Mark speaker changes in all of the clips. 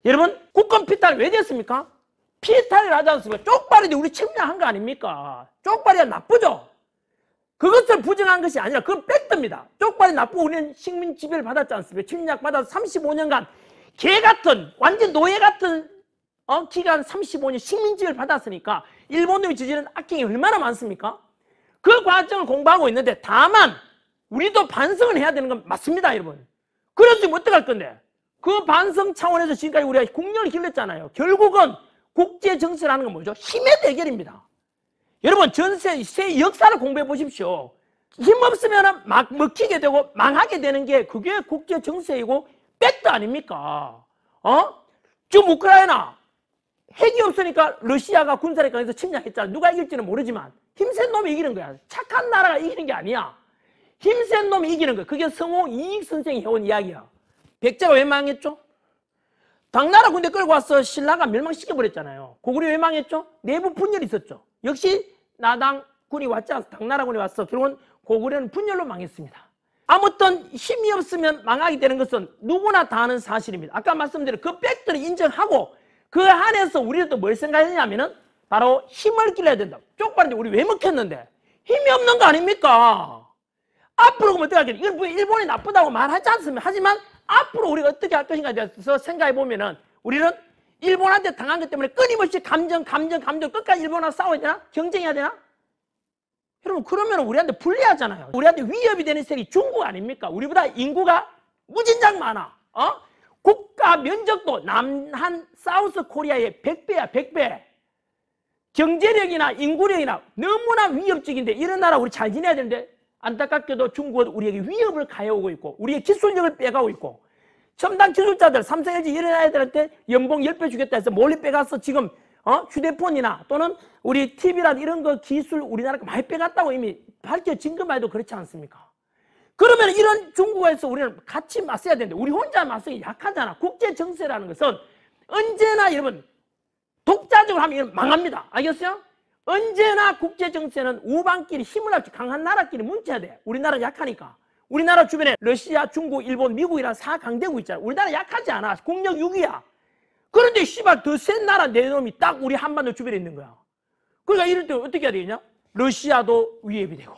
Speaker 1: 여러분, 국권 피탈 왜 됐습니까? 피탈을 하지 않습니까? 쪽발이 우리 침략한 거 아닙니까? 쪽발이가 나쁘죠? 그것을 부정한 것이 아니라 그건 팩트입니다. 쪽발이 나쁘고 우리는 식민 지배를 받았지 않습니까? 침략받아서 35년간 개 같은, 완전 노예 같은 기간 35년 식민 지배를 받았으니까 일본놈이 저지른 악행이 얼마나 많습니까? 그 과정을 공부하고 있는데 다만 우리도 반성을 해야 되는 건 맞습니다, 여러분. 그래서 어떡할 건데? 그 반성 차원에서 지금까지 우리가 국력을 길렀잖아요. 결국은 국제 정세라는 건 뭐죠? 힘의 대결입니다. 여러분, 전세 역사를 공부해 보십시오. 힘 없으면 막 먹히게 되고 망하게 되는 게 그게 국제 정세이고 팩트 아닙니까? 지금 우크라이나 핵이 없으니까 러시아가 군사력 강해서 침략했잖아. 누가 이길지는 모르지만 힘센 놈이 이기는 거야. 착한 나라가 이기는 게 아니야. 힘센 놈이 이기는 거야. 그게 성호 이익 선생이 해온 이야기야. 백제가 왜 망했죠? 당나라 군대 끌고 와서 신라가 멸망시켜버렸잖아요. 고구려 왜 망했죠? 내부 분열이 있었죠. 역시 나당군이 왔지 않습니까? 당나라군이 왔어. 결국은 고구려는 분열로 망했습니다. 아무튼 힘이 없으면 망하게 되는 것은 누구나 다 아는 사실입니다. 아까 말씀드린 그 팩트를 인정하고 그 안에서 우리는 또 뭘 생각했냐면은 바로 힘을 길러야 된다. 쪽발인데 우리 왜 먹혔는데? 힘이 없는 거 아닙니까? 앞으로 그러면 어떻게 하겠냐? 이건 뭐 일본이 나쁘다고 말하지 않습니다. 하지만 앞으로 우리가 어떻게 할 것인가에 대해서 생각해 보면은 우리는 일본한테 당한 것 때문에 끊임없이 감정 끝까지 일본하고 싸워야 되나? 경쟁해야 되나? 여러분, 그러면 우리한테 불리하잖아요. 우리한테 위협이 되는 세력이 중국 아닙니까? 우리보다 인구가 무진장 많아. 국가 면적도 남한 사우스 코리아의 100배야, 100배. 경제력이나 인구력이나 너무나 위협적인데 이런 나라 우리 잘 지내야 되는데 안타깝게도 중국은 우리에게 위협을 가해오고 있고 우리의 기술력을 빼가고 있고 첨단 기술자들, 삼성, LG 이런 아이들한테 연봉 10배 주겠다 해서 몰래 빼가서 지금 휴대폰이나 또는 우리 TV라든 이런 거 기술 우리나라가 많이 빼갔다고 이미 밝혀진 것만 해도 그렇지 않습니까? 그러면 이런 중국에서 우리는 같이 맞서야 되는데 우리 혼자 맞서기 약하잖아. 국제 정세라는 것은 언제나 여러분 독자적으로 하면 이건 망합니다. 알겠어요? 언제나 국제 정세는 우방끼리 힘을 합쳐 강한 나라끼리 뭉쳐야 돼. 우리나라 약하니까. 우리나라 주변에 러시아, 중국, 일본, 미국이란 4강대국 있잖아. 우리나라 약하지 않아. 국력 6위야. 그런데 씨발 더 센 나라 네 놈이 딱 우리 한반도 주변에 있는 거야. 그러니까 이럴 때 어떻게 해야 되겠냐? 러시아도 위협이 되고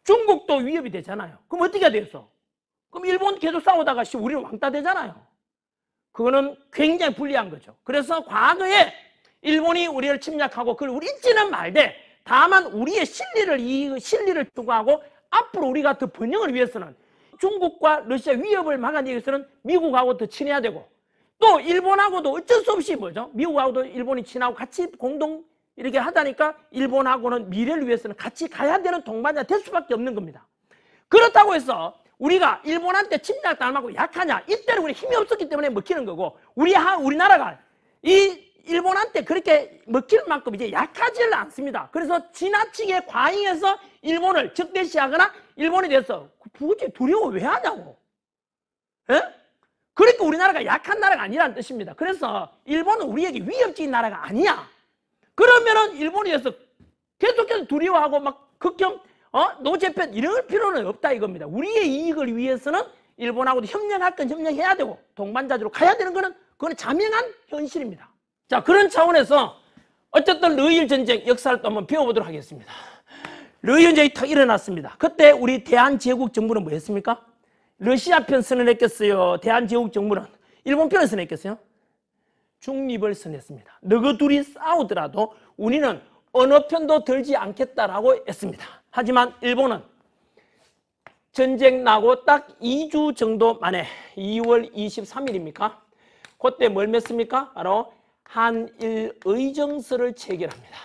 Speaker 1: 중국도 위협이 되잖아요. 그럼 어떻게 해야 되겠어? 그럼 일본 계속 싸우다가 우리는 왕따 되잖아요. 그거는 굉장히 불리한 거죠. 그래서 과거에 일본이 우리를 침략하고 그걸 우리 잊지는 말되 다만 우리의 실리를 추구하고 앞으로 우리가 더 번영을 위해서는 중국과 러시아 위협을 막아내기 위해서는 미국하고 더 친해야 되고 또 일본하고도 어쩔 수 없이 뭐죠? 미국하고도 일본이 친하고 같이 공동 이렇게 하다니까 일본하고는 미래를 위해서는 같이 가야 되는 동반자가 될 수밖에 없는 겁니다. 그렇다고 해서 우리가 일본한테 침략당하고 약하냐? 이때는 우리 힘이 없었기 때문에 먹히는 거고 우리나라가 이 일본한테 그렇게 먹힐 만큼 이제 약하지는 않습니다. 그래서 지나치게 과잉해서 일본을 적대시하거나 일본에 대해서 굳이 두려워 왜 하냐고. 예? 그러니까 우리나라가 약한 나라가 아니라는 뜻입니다. 그래서 일본은 우리에게 위협적인 나라가 아니야. 그러면은 일본에 대해서 계속해서 두려워하고 막 극혐, 노재편 이럴 필요는 없다 이겁니다. 우리의 이익을 위해서는 일본하고도 협력할 건 협력해야 되고 동반자주로 가야 되는 거는 그건 자명한 현실입니다. 자, 그런 차원에서 어쨌든 러일 전쟁 역사를 또 한번 배워보도록 하겠습니다. 러일 전쟁이 탁 일어났습니다. 그때 우리 대한제국 정부는 뭐 했습니까? 러시아 편 선언했겠어요? 대한제국 정부는 일본 편을 선언했겠어요? 중립을 선언했습니다. 너희 둘이 싸우더라도 우리는 어느 편도 들지 않겠다라고 했습니다. 하지만 일본은 전쟁 나고 딱 2주 정도 만에 2월 23일입니까? 그때 뭘 맺습니까? 바로 한일 의정서를 체결합니다.